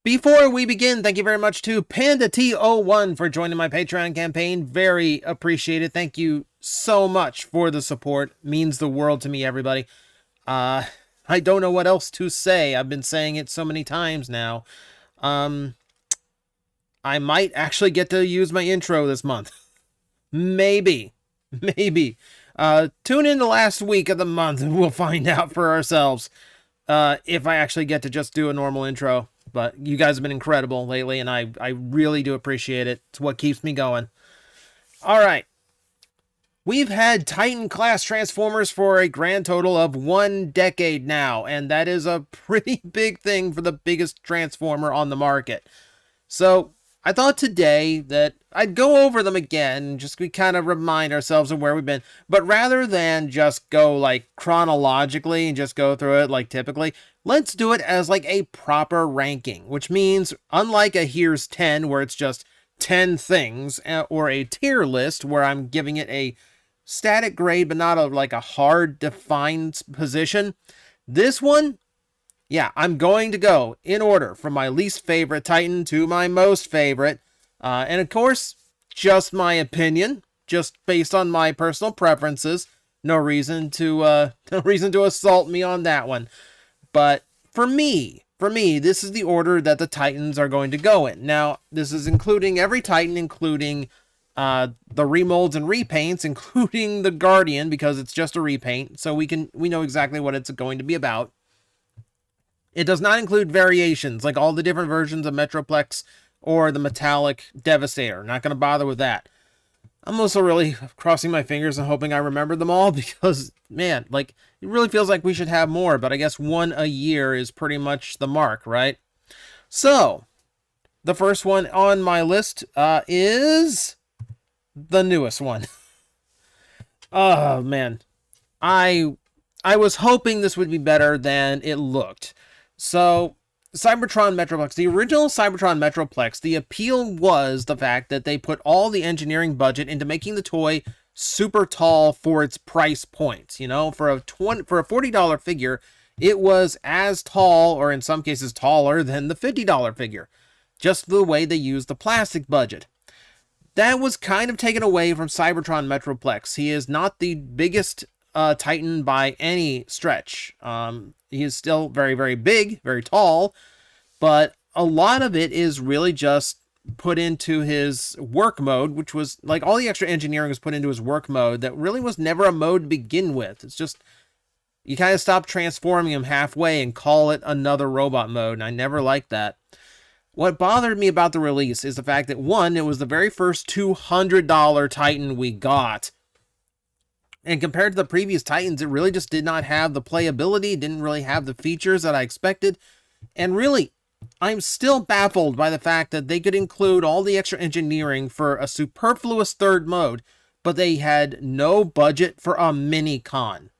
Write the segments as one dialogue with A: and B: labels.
A: Before we begin, thank you very much to Panda T01 for joining my Patreon campaign. Very appreciated. Thank you so much for the support. Means the world to me, everybody. I don't know what else to say. I've been saying it so many times now. I might actually get to use my intro this month. Maybe. Tune in the last week of the month and we'll find out for ourselves if I actually get to just do a normal intro. But you guys have been incredible lately, and I really do appreciate it. It's what keeps me going. All right. We've had Titan-class Transformers for a grand total of 1 decade now, and that is a pretty big thing for the biggest Transformer on the market. So I thought today that I'd go over them again, just to kind of remind ourselves of where we've been. But rather than just go like chronologically and just go through it like typically, let's do it as like a proper ranking, which means unlike a here's 10 where it's just 10 things, or a tier list where I'm giving it a static grade but not like a hard defined position, this one, yeah, I'm going to go in order from my least favorite Titan to my most favorite. And of course, just my opinion, just based on my personal preferences. No reason to assault me on that one. But for me, this is the order that the Titans are going to go in. Now, this is including every Titan, including the remolds and repaints, including the Guardian, because it's just a repaint, so we know exactly what it's going to be about. It does not include variations, like all the different versions of Metroplex or the metallic Devastator. Not going to bother with that. I'm also really crossing my fingers and hoping I remember them all because, man, like, it really feels like we should have more, but I guess 1 a year is pretty much the mark, right? So, the first one on my list is the newest one. Oh, man. I was hoping this would be better than it looked. So, Cybertron Metroplex, the original Cybertron Metroplex, the appeal was the fact that they put all the engineering budget into making the toy super tall for its price point. You know, for a $40 figure, it was as tall, or in some cases taller, than the $50 figure. Just the way they used the plastic budget. That was kind of taken away from Cybertron Metroplex. He is not the biggest Titan by any stretch. He is still very, very big, very tall, but a lot of it is really just put into his work mode, which was like all the extra engineering was put into his work mode that really was never a mode to begin with. It's just you kind of stop transforming him halfway and call it another robot mode, and I never liked that. What bothered me about the release is the fact that, one, it was the very first $200 Titan we got. And compared to the previous Titans, it really just did not have the playability, didn't really have the features that I expected. And really, I'm still baffled by the fact that they could include all the extra engineering for a superfluous third mode, but they had no budget for a mini-con.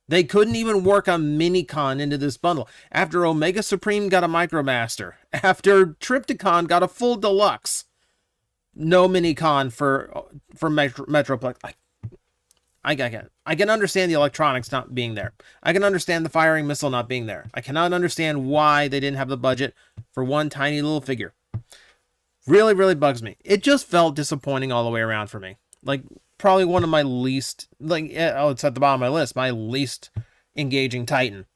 A: They couldn't even work a mini-con into this bundle. After Omega Supreme got a Micromaster, after Trypticon got a full deluxe, no mini-con for Metroplex. I can understand the electronics not being there. I can understand the firing missile not being there. I cannot understand why they didn't have the budget for one tiny little figure. Really, really bugs me. It just felt disappointing all the way around for me. Like, probably one of my least, it's at the bottom of my list, my least engaging Titan.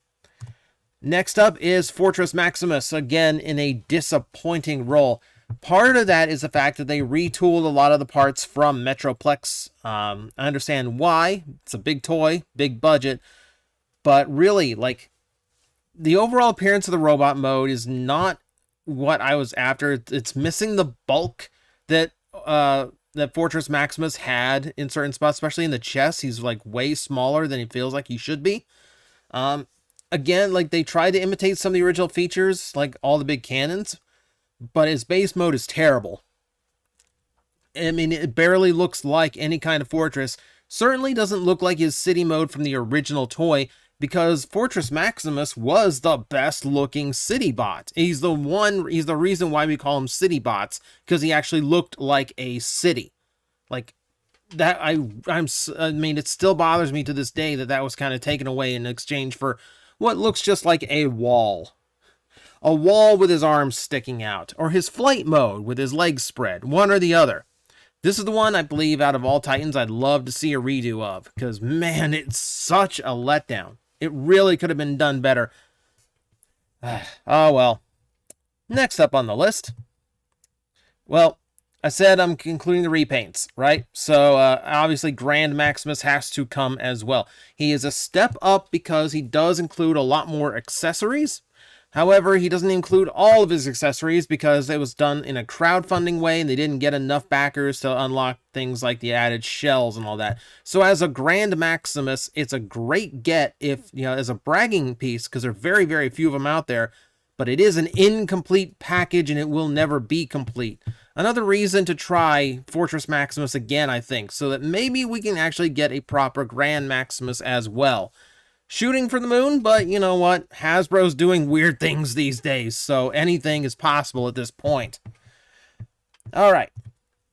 A: Next up is Fortress Maximus, again in a disappointing role. Part of that is the fact that they retooled a lot of the parts from Metroplex. I understand why. It's a big toy, big budget. But really, like, the overall appearance of the robot mode is not what I was after. It's missing the bulk that that Fortress Maximus had in certain spots, especially in the chest. He's like way smaller than he feels like he should be. Again, like, they tried to imitate some of the original features, like all the big cannons. But his base mode is terrible. I mean, it barely looks like any kind of Fortress. Certainly doesn't look like his city mode from the original toy, because Fortress Maximus was the best looking city bot. He's the reason why we call him city bots, because he actually looked like a city. Like, that, I mean, it still bothers me to this day that was kind of taken away in exchange for what looks just like a wall. a wall with his arms sticking out, or his flight mode with his legs spread, one or the other. This is the one I believe out of all Titans I'd love to see a redo of, because man, it's such a letdown. It really could have been done better. Oh well. Next up on the list. Well, I said I'm including the repaints, right? So obviously Grand Maximus has to come as well. He is a step up because he does include a lot more accessories. However, he doesn't include all of his accessories because it was done in a crowdfunding way and they didn't get enough backers to unlock things like the added shells and all that. So as a Grand Maximus, it's a great get if, as a bragging piece, because there are very, very few of them out there, but it is an incomplete package and it will never be complete. Another reason to try Fortress Maximus again, I think, so that maybe we can actually get a proper Grand Maximus as well. Shooting for the moon, but you know what? Hasbro's doing weird things these days, so anything is possible at this point. Alright,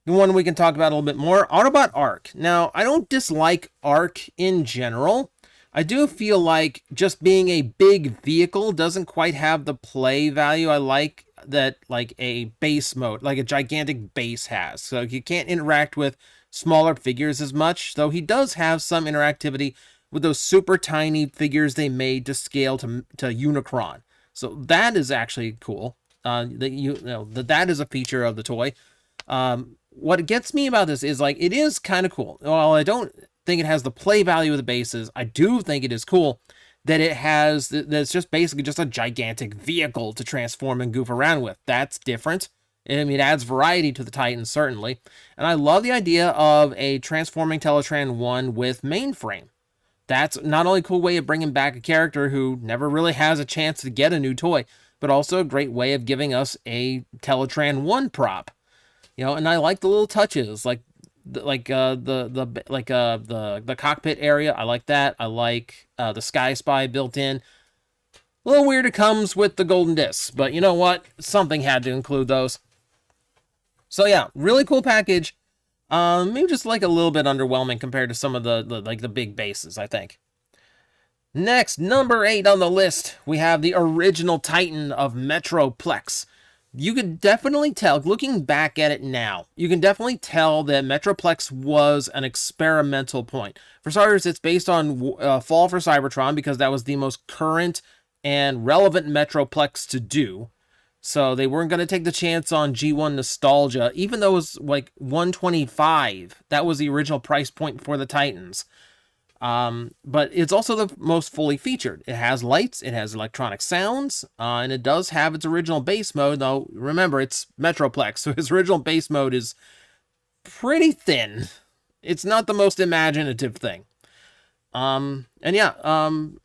A: the one we can talk about a little bit more, Autobot Arc. Now, I don't dislike Arc in general. I do feel like just being a big vehicle doesn't quite have the play value I like that like a base mode, like a gigantic base has. So you can't interact with smaller figures as much, though he does have some interactivity with those super tiny figures they made to scale to Unicron. So that is actually cool. That is a feature of the toy. What gets me about this is like it is kind of cool. While I don't think it has the play value of the bases, I do think it is cool that that's just basically just a gigantic vehicle to transform and goof around with. That's different. I mean, it adds variety to the Titans, certainly. And I love the idea of a transforming Teletran 1 with mainframe. That's not only a cool way of bringing back a character who never really has a chance to get a new toy, but also a great way of giving us a Teletran 1 prop. And I like the little touches, like the cockpit area. I like that. I like the Sky Spy built in. A little weird it comes with the golden discs, but you know what? Something had to include those. So yeah, really cool package. Maybe just like a little bit underwhelming compared to some of the big bases, I think. Next, number 8 on the list, we have the original Titan of Metroplex. You could definitely tell, looking back at it now, you can definitely tell that Metroplex was an experimental point. For starters, it's based on Fall for Cybertron because that was the most current and relevant Metroplex to do. So they weren't going to take the chance on G1 nostalgia, even though it was like $125. That was the original price point for the Titans. But it's also the most fully featured. It has lights, it has electronic sounds, and it does have its original base mode, though remember, it's Metroplex, so his original base mode is pretty thin. It's not the most imaginative thing. Including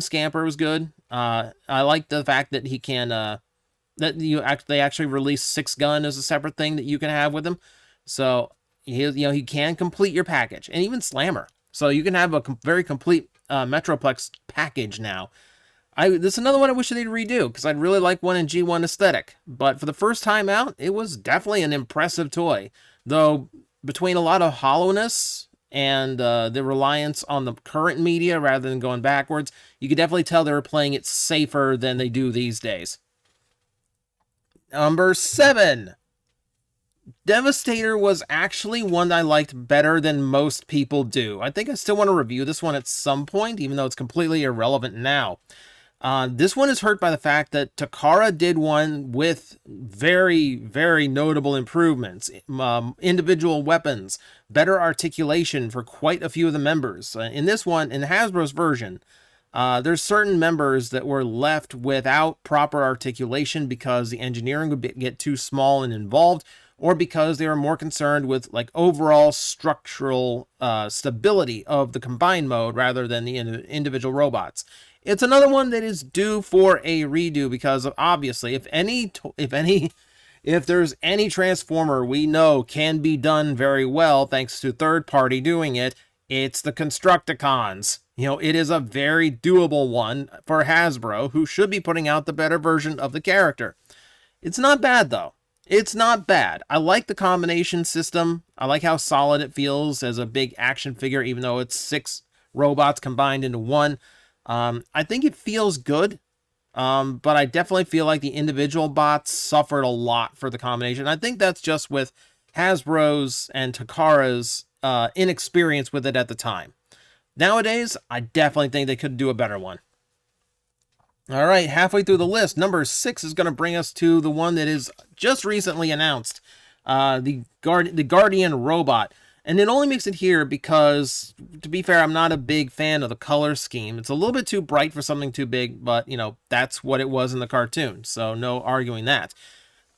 A: Scamper was good. I like the fact that he can, they actually release 6-gun as a separate thing that you can have with him. So, he can complete your package, and even Slammer. So you can have a very complete Metroplex package now. This is another one I wish they'd redo, because I'd really like one in G1 aesthetic. But for the first time out, it was definitely an impressive toy. Though, between a lot of hollowness and the reliance on the current media rather than going backwards, you could definitely tell they were playing it safer than they do these days. Number 7. Devastator was actually one I liked better than most people do. I think I still want to review this one at some point, even though it's completely irrelevant now. This one is hurt by the fact that Takara did one with very, very notable improvements. Individual weapons, better articulation for quite a few of the members. In this one, in Hasbro's version, there's certain members that were left without proper articulation because the engineering would get too small and involved, or because they were more concerned with like overall structural stability of the combined mode rather than the individual robots. It's another one that is due for a redo because obviously if there's any Transformer we know can be done very well thanks to third party doing it, it's the Constructicons. It is a very doable one for Hasbro, who should be putting out the better version of the character. It's not bad though. It's not bad. I like the combination system. I like how solid it feels as a big action figure, even though it's 6 robots combined into one. I think it feels good, but I definitely feel like the individual bots suffered a lot for the combination. I think that's just with Hasbro's and Takara's inexperience with it at the time. Nowadays, I definitely think they could do a better one. All right, halfway through the list, number 6 is going to bring us to the one that is just recently announced, the Guardian Robot. And it only makes it here because, to be fair, I'm not a big fan of the color scheme. It's a little bit too bright for something too big, but, you know, that's what it was in the cartoon, so no arguing that.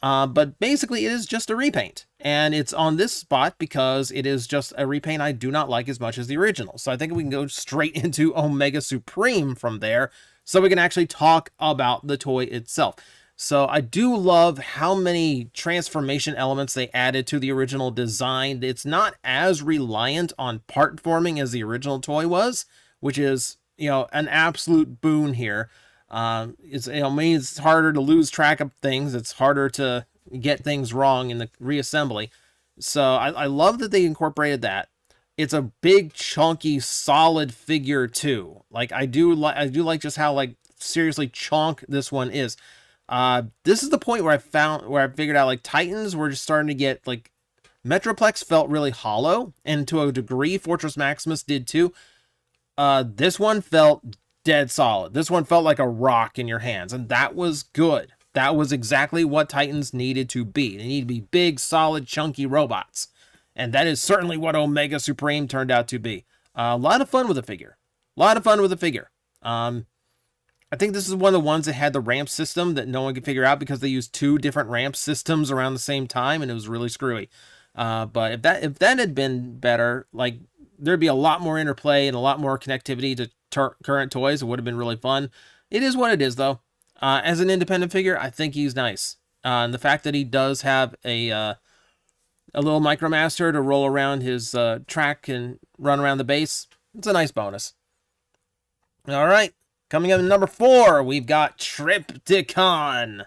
A: But basically, it is just a repaint. And it's on this spot because it is just a repaint I do not like as much as the original. So I think we can go straight into Omega Supreme from there, so we can actually talk about the toy itself. So I do love how many transformation elements they added to the original design. It's not as reliant on part forming as the original toy was, which is, you know, an absolute boon here. It's, you know, means it's harder to lose track of things. It's harder to get things wrong in the reassembly. So I love that they incorporated that. It's a big, chunky, solid figure too. Like I do like just how like seriously chonk this one is. This is the point where I figured out like Titans were just starting to get like Metroplex felt really hollow, and to a degree Fortress Maximus did too. This one felt dead solid. This one felt like a rock in your hands, and that was good. That was exactly what Titans needed to be. They need to be big, solid, chunky robots. And that is certainly what Omega Supreme turned out to be. A lot of fun with the figure. I think this is one of the ones that had the ramp system that no one could figure out because they used 2 different ramp systems around the same time, and it was really screwy. But if that had been better, like there'd be a lot more interplay and a lot more connectivity to current toys. It would have been really fun. It is what it is, though. As an independent figure, I think he's nice. And the fact that he does have a little Micromaster to roll around his track and run around the base, it's a nice bonus. All right, coming up in number 4, we've got Trypticon.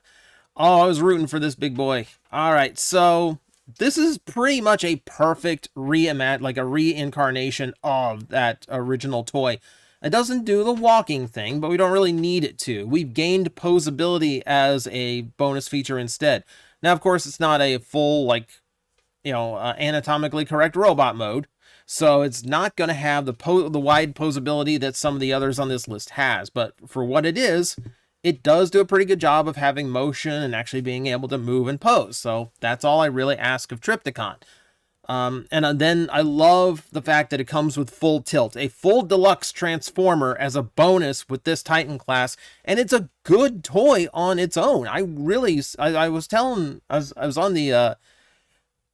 A: Oh, I was rooting for this big boy. All right, so this is pretty much a perfect reincarnation of that original toy. It doesn't do the walking thing, but we don't really need it to. We've gained posability as a bonus feature instead. Now, of course, it's not a full, like, you know, anatomically correct robot mode, so it's not going to have the wide posability that some of the others on this list has. But for what it is, it does do a pretty good job of having motion and actually being able to move and pose. So that's all I really ask of Trypticon. And then I love the fact that it comes with full tilt, a full deluxe transformer as a bonus with this Titan class, and it's a good toy on its own. I was on the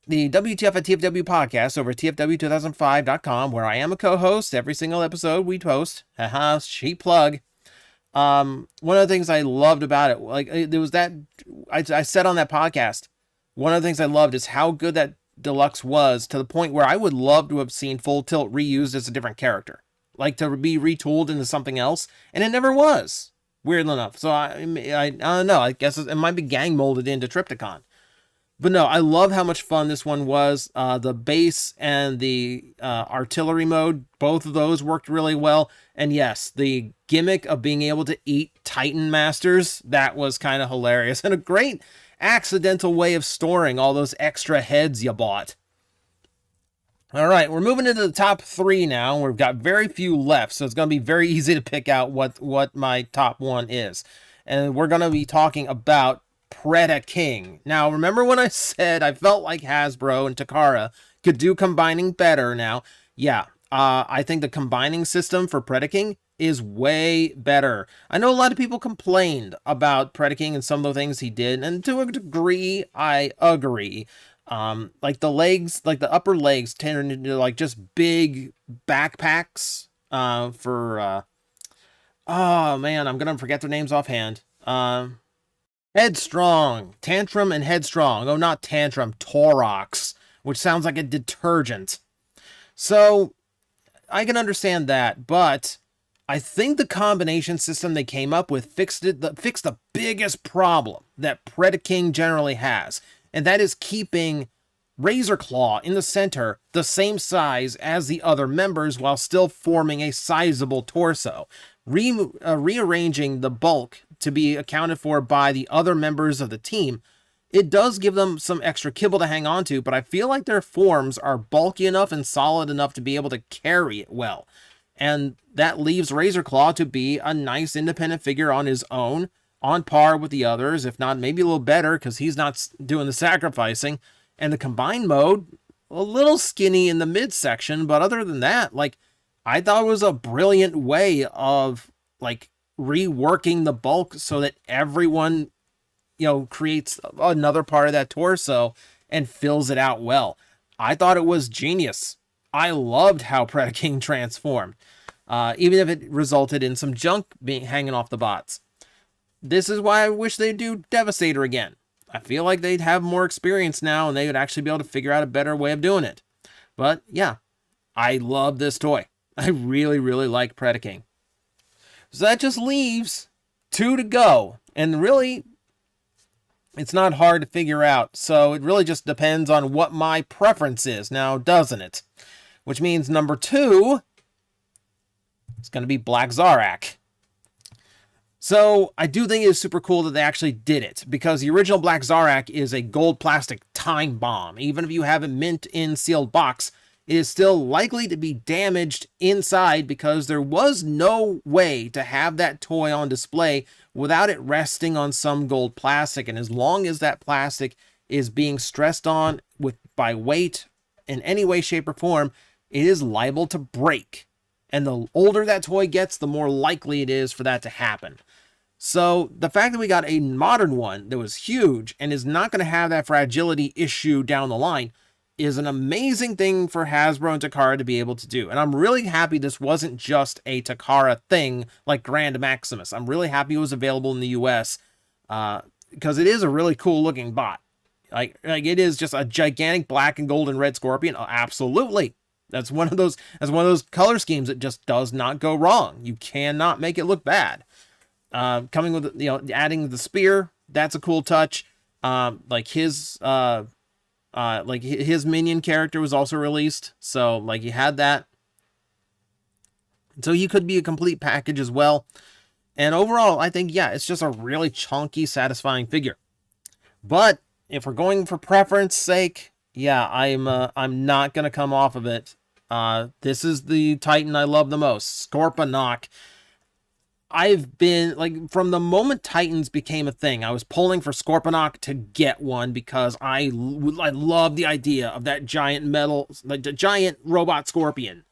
A: WTF at TFW podcast over at TFW2005.com, where I am a co-host. Every single episode we post. Haha, cheap plug. One of the things I loved about it, like there was that I said on that podcast, one of the things I loved is how good that deluxe was, to the point where I would love to have seen Full Tilt reused as a different character, like to be retooled into something else, and it never was, weirdly enough. So I don't know, I guess it might be gang molded into Trypticon. But no, I love how much fun this one was. The base and the artillery mode, both of those worked really well. And yes, the gimmick of being able to eat Titan Masters, that was kind of hilarious. And a great accidental way of storing all those extra heads you bought. All right, we're moving into the top 3 now. We've got very few left, so it's going to be very easy to pick out what my top 1 is. And we're going to be talking about Predaking. Now, remember when I said I felt like Hasbro and Takara could do combining better now? Yeah, I think the combining system for Predaking is way better. I know a lot of people complained about Predaking and some of the things he did, and to a degree, I agree. Like the legs, like the upper legs turned into like just big backpacks for, oh man, I'm gonna forget their names offhand. Headstrong, Tantrum and Headstrong. Oh, not Tantrum, Torox, which sounds like a detergent. So I can understand that, but I think the combination system they came up with fixed the biggest problem that Predaking generally has, and that is keeping Razor Claw in the center the same size as the other members while still forming a sizable torso. rearranging the bulk to be accounted for by the other members of the team, it does give them some extra kibble to hang on to, but I feel like their forms are bulky enough and solid enough to be able to carry it well. And that leaves Razorclaw to be a nice independent figure on his own, on par with the others, if not maybe a little better, because he's not doing the sacrificing. And the combined mode, a little skinny in the midsection, but other than that, like, I thought it was a brilliant way of, like, reworking the bulk so that everyone, you know, creates another part of that torso and fills it out well. I thought it was genius. I loved how Predaking transformed, even if it resulted in some junk being hanging off the bots. This is why I wish they'd do Devastator again. I feel like they'd have more experience now and they would actually be able to figure out a better way of doing it. But yeah, I love this toy. I really, really like Predaking. So that just leaves 2 to go. And really, it's not hard to figure out. So it really just depends on what my preference is now, doesn't it? Which means number 2 is going to be Black Zarak. So I do think it is super cool that they actually did it, because the original Black Zarak is a gold plastic time bomb. Even if you have it mint in sealed box, it is still likely to be damaged inside, because there was no way to have that toy on display without it resting on some gold plastic. And as long as that plastic is being stressed on by weight in any way, shape, or form, it is liable to break. And the older that toy gets, the more likely it is for that to happen. So the fact that we got a modern one that was huge and is not going to have that fragility issue down the line is an amazing thing for Hasbro and Takara to be able to do. And I'm really happy this wasn't just a Takara thing like Grand Maximus. I'm really happy it was available in the US, because it is a really cool looking bot. Like it is just a gigantic black and gold and red scorpion. Oh, absolutely. That's one of those color schemes that just does not go wrong. You cannot make it look bad. Coming with, you know, adding the spear, that's a cool touch. Like his minion character was also released, so like you had that. So he could be a complete package as well. And overall, I think, yeah, it's just a really chunky, satisfying figure. But if we're going for preference sake, yeah, I'm not gonna come off of it. This is the Titan I love the most, Scorponok. I've been, like, from the moment Titans became a thing, I was pulling for Scorponok to get one, because I love the idea of that giant metal, like the giant robot scorpion.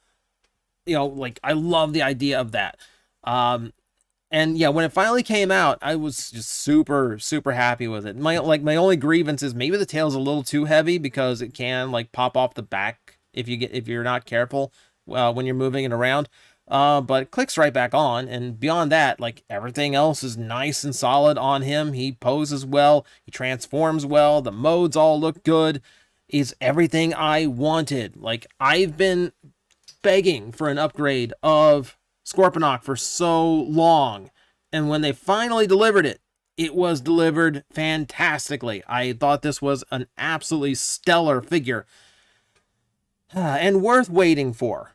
A: You know, like, I love the idea of that. And yeah, when it finally came out, I was just super, super happy with it. My only grievance is maybe the tail's a little too heavy, because it can, like, pop off the back if you're not careful when you're moving it around. But it clicks right back on, and beyond that, like, everything else is nice and solid on him. He poses well, he transforms well, the modes all look good. Is everything I wanted. Like, I've been begging for an upgrade of Scorponok for so long, and when they finally delivered it, it was delivered fantastically. I thought this was an absolutely stellar figure, and worth waiting for.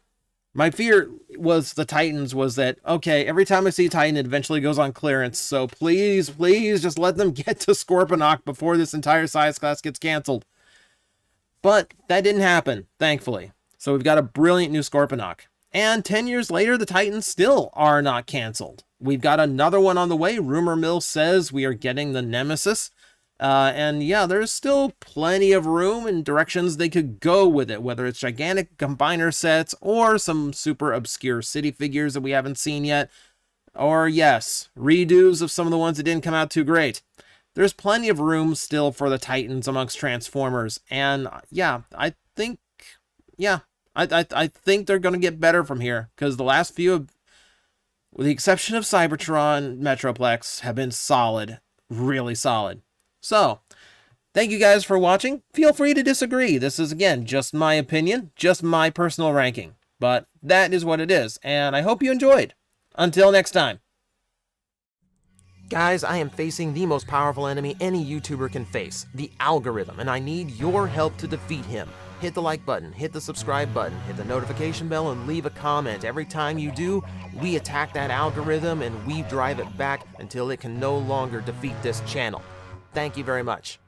A: My fear was the Titans was that, okay, every time I see Titan, it eventually goes on clearance, so please, please just let them get to Scorponok before this entire size class gets canceled. But that didn't happen, thankfully. So we've got a brilliant new Scorponok. And 10 years later, the Titans still are not canceled. We've got another one on the way. Rumor mill says we are getting the Nemesis. And yeah, there's still plenty of room and directions they could go with it, whether it's gigantic combiner sets or some super obscure city figures that we haven't seen yet, or yes, redos of some of the ones that didn't come out too great. There's plenty of room still for the Titans amongst Transformers, and yeah, I think they're going to get better from here, because the last few, with the exception of Cybertron, Metroplex, have been solid, really solid. So, thank you guys for watching. Feel free to disagree. This is, again, just my opinion, just my personal ranking. But that is what it is, and I hope you enjoyed. Until next time. Guys, I am facing the most powerful enemy any YouTuber can face, the algorithm, and I need your help to defeat him.
B: Hit the like button, hit the subscribe button, hit the notification bell, and leave a comment. Every time you do, we attack that algorithm and we drive it back until it can no longer defeat this channel. Thank you very much.